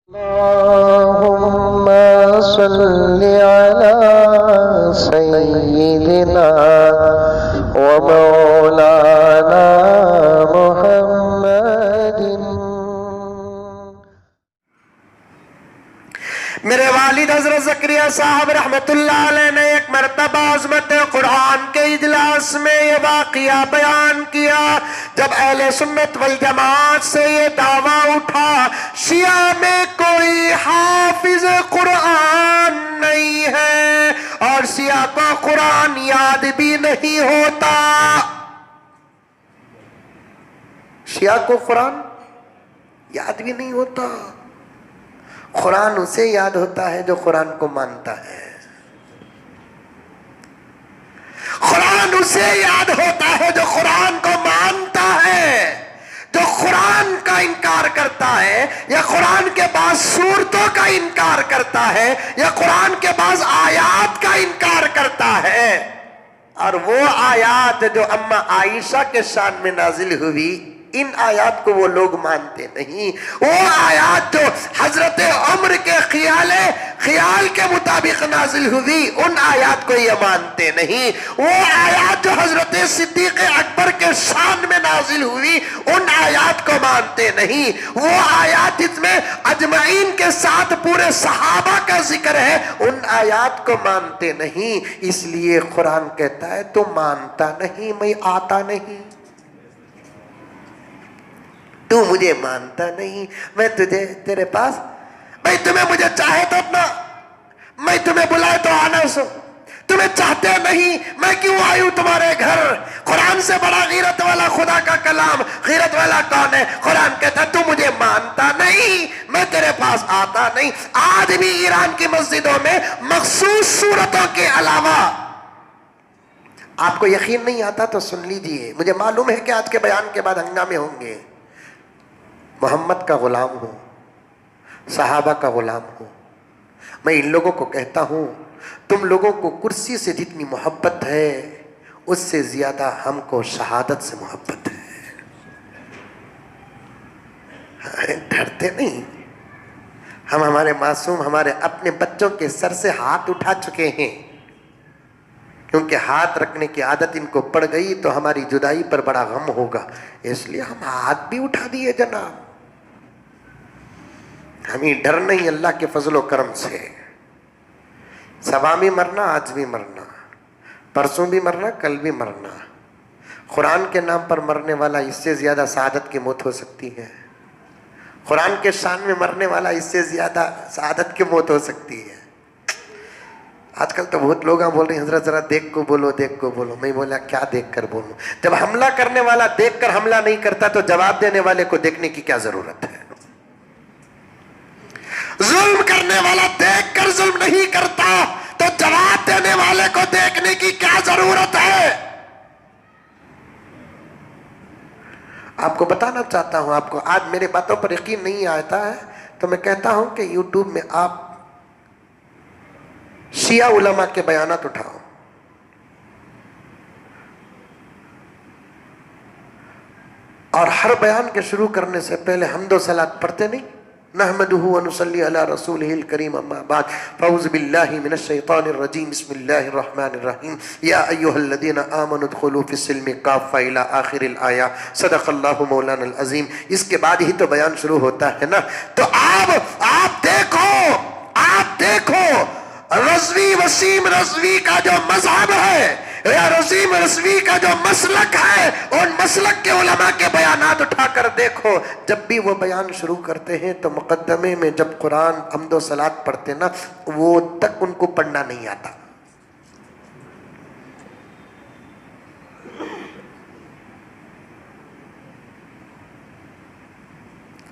अल्लाहुम्मा सल्लि अला सय्यिदिना व मौलाना मुहम्मदिन। मेरे वालिद हज़रत ज़करिया साहब रहमतुल्लाह अलैह ने एक मरतबा अज़मत कुरान के इजलास में ये वाक़िया बयान किया। जब अहले सुन्नत वल जमात से ये दावा उठा शिया में कोई हाफिज कुरान नहीं है और शिया को कुरान याद भी नहीं होता। शिया को कुरान याद भी नहीं होता। कुरान उसे याद होता है जो कुरान को मानता है। कुरान उसे याद होता है जो कुरान को मानता है। जो कुरान का इनकार करता है या कुरान के बाद सूरतों का इनकार करता है या कुरान के बाद आयात का इनकार करता है, और वो आयात जो अम्मा आयशा के शान में नाजिल हुई, इन आयात को वो लोग मानते नहीं। वो आयात जो हजरत उमर के ख्याल के मुताबिक नाजिल हुई, उन आयात को ये मानते नहीं। वो आयात जो हजरत सिद्दीक अकबर के शान में नाजिल हुई, उन आयात को मानते नहीं। वो आयात जिसमें अजमाइन के साथ पूरे सहाबा का जिक्र है, उन आयात को मानते नहीं। इसलिए कुरान कहता है तू मानता नहीं, मैं आता नहीं। तू मुझे मानता नहीं, मैं तुझे तेरे पास, भाई तुम्हें मुझे चाहे तो अपना, मैं तुम्हें बुलाए तो आना सो, तुम्हें चाहते नहीं, मैं क्यों आयु तुम्हारे घर। कुरान से बड़ा गीरत वाला खुदा का कलाम, गीरत वाला कौन है? कुरान कहता तू मुझे मानता नहीं, मैं तेरे पास आता नहीं। आज भी ईरान की मस्जिदों में मखसूस सूरतों के अलावा, आपको यकीन नहीं आता तो सुन लीजिए, मुझे मालूम है कि आज के बयान के बाद हंगामे होंगे। मोहम्मद का गुलाम हूँ, सहाबा का गुलाम हूँ। मैं इन लोगों को कहता हूँ तुम लोगों को कुर्सी से जितनी मोहब्बत है उससे ज्यादा हमको शहादत से मोहब्बत है। डरते नहीं हम, हमारे मासूम, हमारे अपने बच्चों के सर से हाथ उठा चुके हैं, क्योंकि हाथ रखने की आदत इनको पड़ गई तो हमारी जुदाई पर बड़ा गम होगा, इसलिए हम हाथ भी उठा दिए जनाब। हमें डर नहीं अल्लाह के फजलो करम से। सबा भी मरना, आज भी मरना, परसों भी मरना, कल भी मरना। कुरान के नाम पर मरने वाला इससे ज्यादा शहादत की मौत हो सकती है। कुरान के शान में मरने वाला इससे ज्यादा शहादत की मौत हो सकती है। आजकल तो बहुत लोग बोल रहे हैं हजरत जरा देख को बोलो, देख को बोलो। मैं बोला क्या देख कर बोलूं? जब हमला करने वाला देख कर हमला नहीं करता तो जवाब देने वाले को देखने की क्या जरूरत है? जुल्म करने वाला देख कर जुल्म नहीं करता तो जवाब देने वाले को देखने की क्या जरूरत है? आपको बताना चाहता हूं, आपको आज मेरे बातों पर यकीन नहीं आता है तो मैं कहता हूं कि यूट्यूब में आप शिया उलमा के बयानात उठाओ, और हर बयान के शुरू करने से पहले हम्दो सलात पढ़ते नहीं? नहमदुहु व नुसल्ली अला रसूलिहिल करीम, अम्मा बाद, फ़ऊज़ु बिल्लाहि मिनश शैतानिर रजीम, बिस्मिल्लाहिर रहमानिर रहीम, या अय्युहल्लज़ीना आमनु दुख़ुलू फ़िस्सिल्मि काफ़्फ़ा इला आखिरिल आया, सदक़ल्लाहु मौलानल अज़ीम। इसके बाद ही तो बयान शुरू होता है ना। तो आप देखो रज़वी वसीम रज़वी का जो मज़हब है या रज़ीम रज़वी का जो मसलक है, उन मसलक के उलमा के बयानात उठाकर देखो। जब भी वो बयान शुरू करते हैं तो मुकद्दमे में जब कुरान हम्दो सलात पढ़ते ना, वो तक उनको पढ़ना नहीं आता।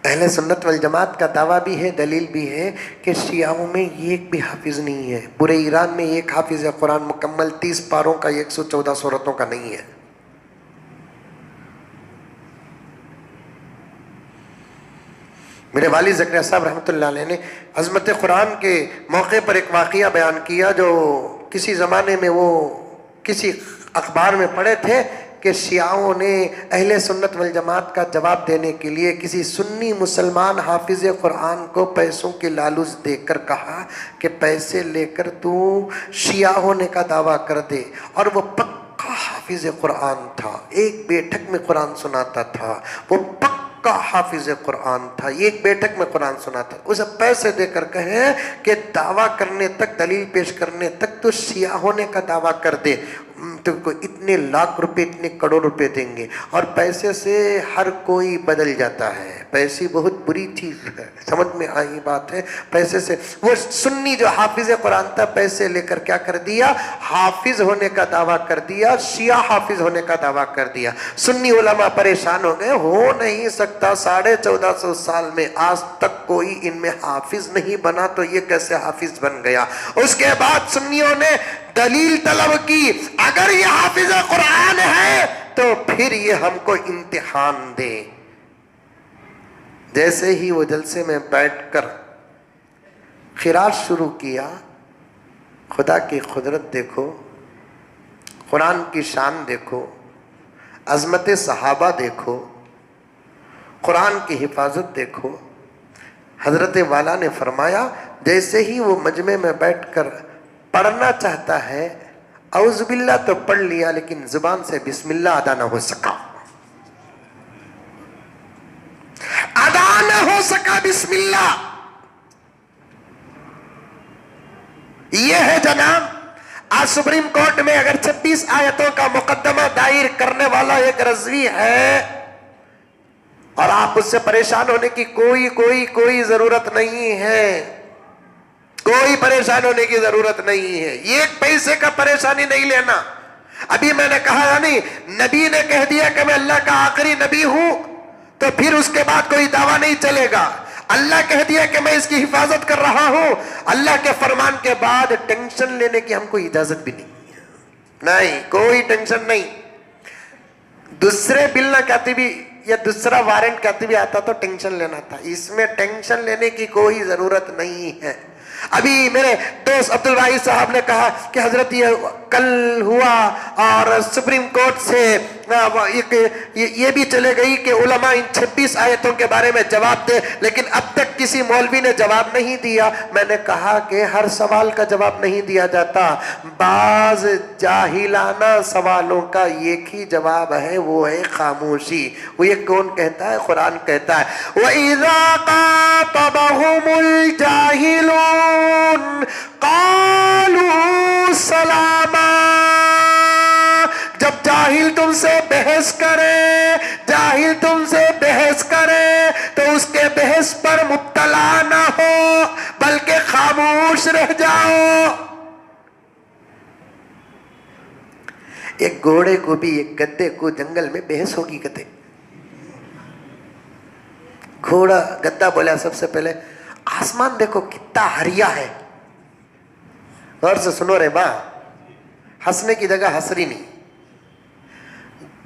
अहले सुन्नत वल जमात का दावा भी है, दलील भी है कि शियाओं में एक भी हाफिज नहीं है। पूरे ईरान में एक हाफिज कुरान मुकम्मल 30 पारों का 114 सूरतों का नहीं है। मेरे वालिद ज़करिया साहब रहमतुल्लाह अलैह ने अज़मत कुरान के मौके पर एक वाक़िया बयान किया जो किसी ज़माने में वो किसी अखबार में पढ़े थे कि शियाओं ने अहले सुन्नत वल जमात का जवाब देने के लिए किसी सुन्नी मुसलमान हाफिज कुरान को पैसों की लालूच देकर कहा कि पैसे लेकर तू शिया होने का दावा कर दे। और वो पक्का हाफिज कुरान था, एक बैठक में कुरान सुनाता था, वो पक्का हाफिज कुरान था, एक बैठक में कुरान सुनाता। उसे पैसे देकर कहे कि दावा करने तक, दलील पेश करने तक तो शिया होने का दावा कर दे, तुमको इतने लाख रुपए, इतने करोड़ रुपए देंगे। और पैसे से हर कोई बदल जाता है, पैसे बहुत बुरी चीज है, समझ में आई बात है। पैसे से वो सुन्नी जो हाफिज कुरान था, पैसे लेकर क्या कर दिया, हाफिज होने का दावा कर दिया, शिया हाफिज होने का दावा कर दिया। सुन्नी उलमा परेशान हो गए, हो नहीं सकता 1450 साल में आज तक कोई इनमें हाफिज नहीं बना, तो ये कैसे हाफिज बन गया। उसके बाद सुन्नियों ने दलील तलब की, अगर ये हाफिज कुरान है तो फिर ये हमको इम्तिहान दे। जैसे ही वो जलसे में बैठकर खिरात शुरू किया, खुदा की कुदरत देखो, कुरान की शान देखो, अजमत सहाबा देखो, कुरान की हिफाजत देखो। हजरत वाला ने फरमाया, जैसे ही वो मजमे में बैठकर पढ़ना चाहता है, औज़ुबिल्लाह तो पढ़ लिया, लेकिन जुबान से बिस्मिल्लाह अदा ना हो सका, अदा ना हो सका बिस्मिल्लाह। यह है जनाब, आज सुप्रीम कोर्ट में अगर 26 आयतों का मुकदमा दायर करने वाला एक रज़वी है और आप उससे परेशान होने की कोई जरूरत नहीं है, कोई परेशान होने की जरूरत नहीं है। एक पैसे का परेशानी नहीं लेना। अभी मैंने कहा नहीं, नबी ने कह दिया कि मैं अल्लाह का आखिरी नबी हूं, तो फिर उसके बाद कोई दावा नहीं चलेगा। अल्लाह कह दिया कि मैं इसकी हिफाजत कर रहा हूं, अल्लाह के फरमान के बाद टेंशन लेने की हमको इजाजत भी नहीं, कोई टेंशन नहीं। दूसरे बिल ना कहती भी या दूसरा वारंट कहती भी आता तो टेंशन लेना था, इसमें टेंशन लेने की कोई जरूरत नहीं है। अभी मेरे दोस्त अब्दुल भाई साहब ने कहा कि हजरत ये कल हुआ और सुप्रीम कोर्ट से ये भी चले गई कि उलमा इन 26 आयतों के बारे में जवाब दे, लेकिन अब तक किसी मौलवी ने जवाब नहीं दिया। मैंने कहा कि हर सवाल का जवाब नहीं दिया जाता, बाज जाहिलाना सवालों का एक ही जवाब है, वो है खामोशी। वो ये कौन कहता है? कुरान कहता है, वइज़ा क़ातबहुमुल जाहिलून क़ालू सलामा। जब जाहिल तुमसे बहस करे, जाहिल तुमसे बहस करे तो उसके बहस पर मुब्तला ना हो, बल्कि खामोश रह जाओ। एक घोड़े को भी एक गद्दे को जंगल में बहस होगी कहते। घोड़ा गद्दा बोला सबसे पहले, आसमान देखो कितना हरिया है। गौर से सुनो रे बा, हंसने की जगह हंस रही नहीं।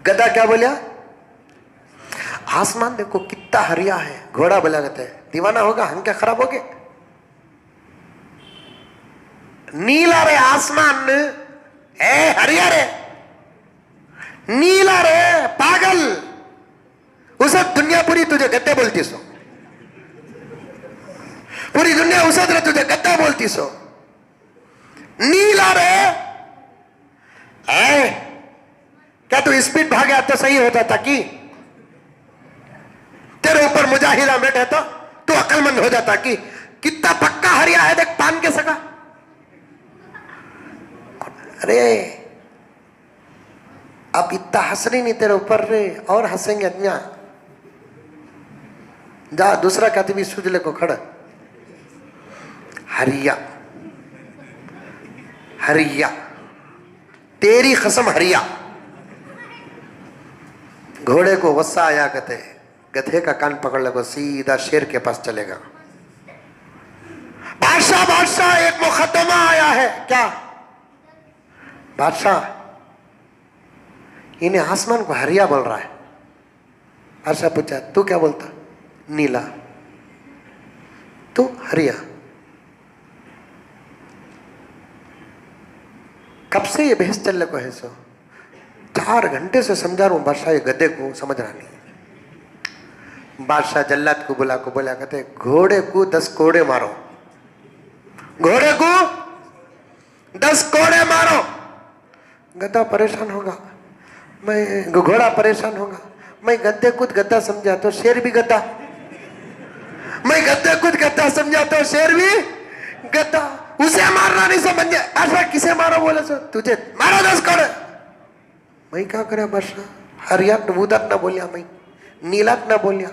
गधा क्या बोला? आसमान देखो कितना हरिया है। घोड़ा बोला कहते हैं, दीवाना होगा, हम क्या खराब हो गए? नीला रे आसमान है, हरिया रे, नीला रे पागल। उसे दुनिया पूरी तुझे गद्दे बोलती सो, पूरी दुनिया उसे तुझे गद्दा बोलती सो। नीला रे है क्या? तू स्पीड भागे तो सही होता था कि तेरे ऊपर मुजाहिदा मेट है तो तू अक्लमंद हो जाता कि कितना पक्का हरिया है, देख पान के सका। अरे अब इतना हंस रही नहीं तेरे ऊपर रे, और हंसेंगे अज्ञा। जा दूसरा कहती भी सुजले को खड़ा, हरिया हरिया, तेरी कसम हरिया। घोड़े को गुस्सा आया, कहते गधे का कान पकड़ लगो, सीधा शेर के पास चलेगा। बादशाह बादशाह एक मुकदमा आया है। क्या बादशाह? इन्हें आसमान को हरिया बोल रहा है। बादशाह पूछा, तू क्या बोलता? नीला। तू हरिया। कब से ये बहस चल को है सो? 4 घंटे से समझा रहा हूं बादशाह, ये गधे को समझ रहा नहीं। बादशाह जल्लाद को बोला कहते घोड़े को 10 कोड़े मारो, घोड़े को 10 कोड़े मारो। गधा परेशान होगा, मैं घोड़ा परेशान होगा, मैं गद्दे कुछ गद्दा समझा तो शेर भी गद्दा, मैं गद्दे कुछ गद्दा समझा तो शेर भी गद्दा। उसे मारना नहीं समझ, ऐसा किसे मारो बोले सो तुझे मारो 10 कोड़े। मैं क्या करे बादशाह, हरियात नबूदत ना बोलिया, मैं नीलात ना बोलिया,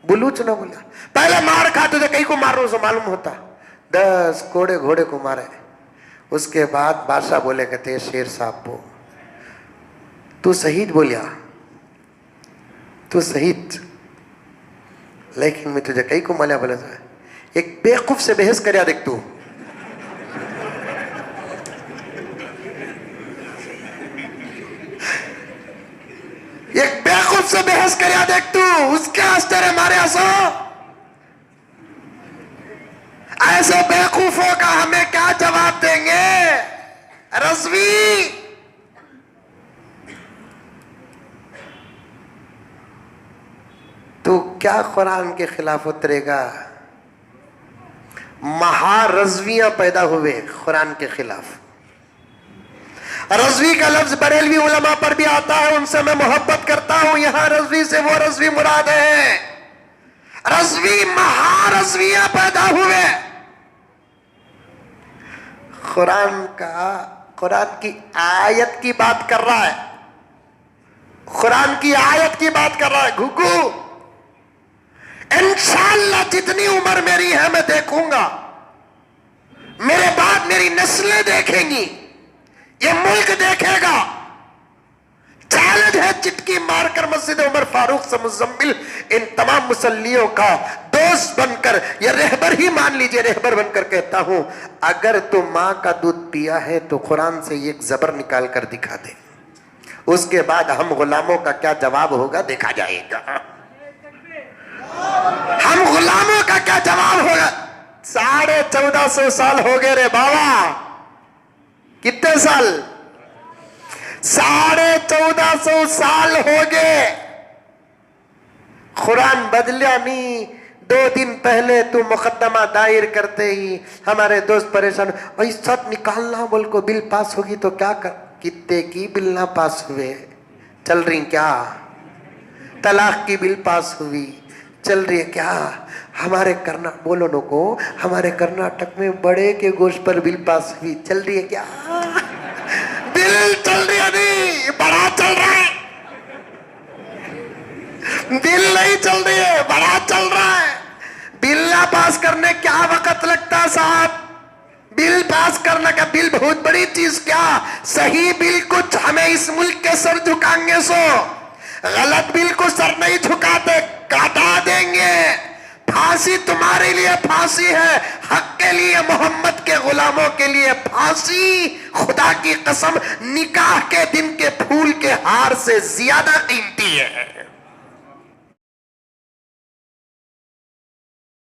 बुलूच ना बोलिया, पहले मार खा तुझे कहीं को मारो सो मालूम होता। 10 कोड़े घोड़े को मारे। उसके बाद बादशाह बोले कहते शेर साहब को तू शहीद बोलिया, तू शहीद, लेकिन मैं तुझे कहीं को मालिया बोला एक बेवकूफ से बहस कर देख तू। एक बेवकूफ से बहस कर देख तू, उसके आश्चर्य मारे हंसो। ऐसे बेवकूफों का हमें क्या जवाब देंगे? रज़वी तू क्या कुरान के खिलाफ उतरेगा? महारज़वियां पैदा हुए कुरान के खिलाफ। रज़वी का लफ्ज बरेलवी उलमा पर भी आता है, उनसे मैं मोहब्बत करता हूं। यहां रज़वी से वो रज़वी मुराद है। रज़वी महारज़वियां पैदा हुए। कुरान की आयत की बात कर रहा है, कुरान की आयत की बात कर रहा है। घुघू इंशाअल्लाह जितनी उम्र मेरी है मैं देखूंगा, मेरे बाद मेरी नस्लें देखेंगी, ये मुल्क देखेगा। चैलेंज है चिटकी मारकर मस्जिद उमर फारूक से मुजम्मिल इन तमाम मुसल्लियों का दोस्त बनकर, ये रहबर ही मान लीजिए, रहबर बनकर कहता हूं अगर तू मां का दूध पिया है तो कुरान से एक जबर निकाल कर दिखा दे, उसके बाद हम गुलामों का क्या जवाब होगा देखा जाएगा। हम गुलामों का क्या जवाब होगा। 1450 साल हो गए रे बाबा, कितने साल? 1450 साल हो गए, कुरान बदलिया नहीं। 2 दिन पहले तू मुकदमा दायर करते ही हमारे दोस्त परेशान, भाई सब निकालना बोल को बिल पास होगी तो क्या कर। कितने की बिल ना पास हुए, चल रही क्या? तलाक की बिल पास हुई, चल रही है क्या? हमारे बोलो नो को हमारे कर्नाटक में बड़े के गोश्त पर बिल पास हुई, चल रही है क्या? बिल चल रही है नहीं, बड़ा चल रहा है। बिल नहीं चल रही है, बड़ा चल रहा है। बिल ना पास करने क्या वक्त लगता है साहब? बिल पास करने का बिल बहुत बड़ी चीज क्या? सही बिल कुछ हमें इस मुल्क के सर झुकाएंगे सो, गलत बिल को सर नहीं झुकाते, काटा देंगे। फांसी तुम्हारे लिए फांसी है, हक के लिए, मोहम्मद के गुलामों के लिए फांसी खुदा की कसम निकाह के दिन के फूल के हार से ज्यादा कीमती है।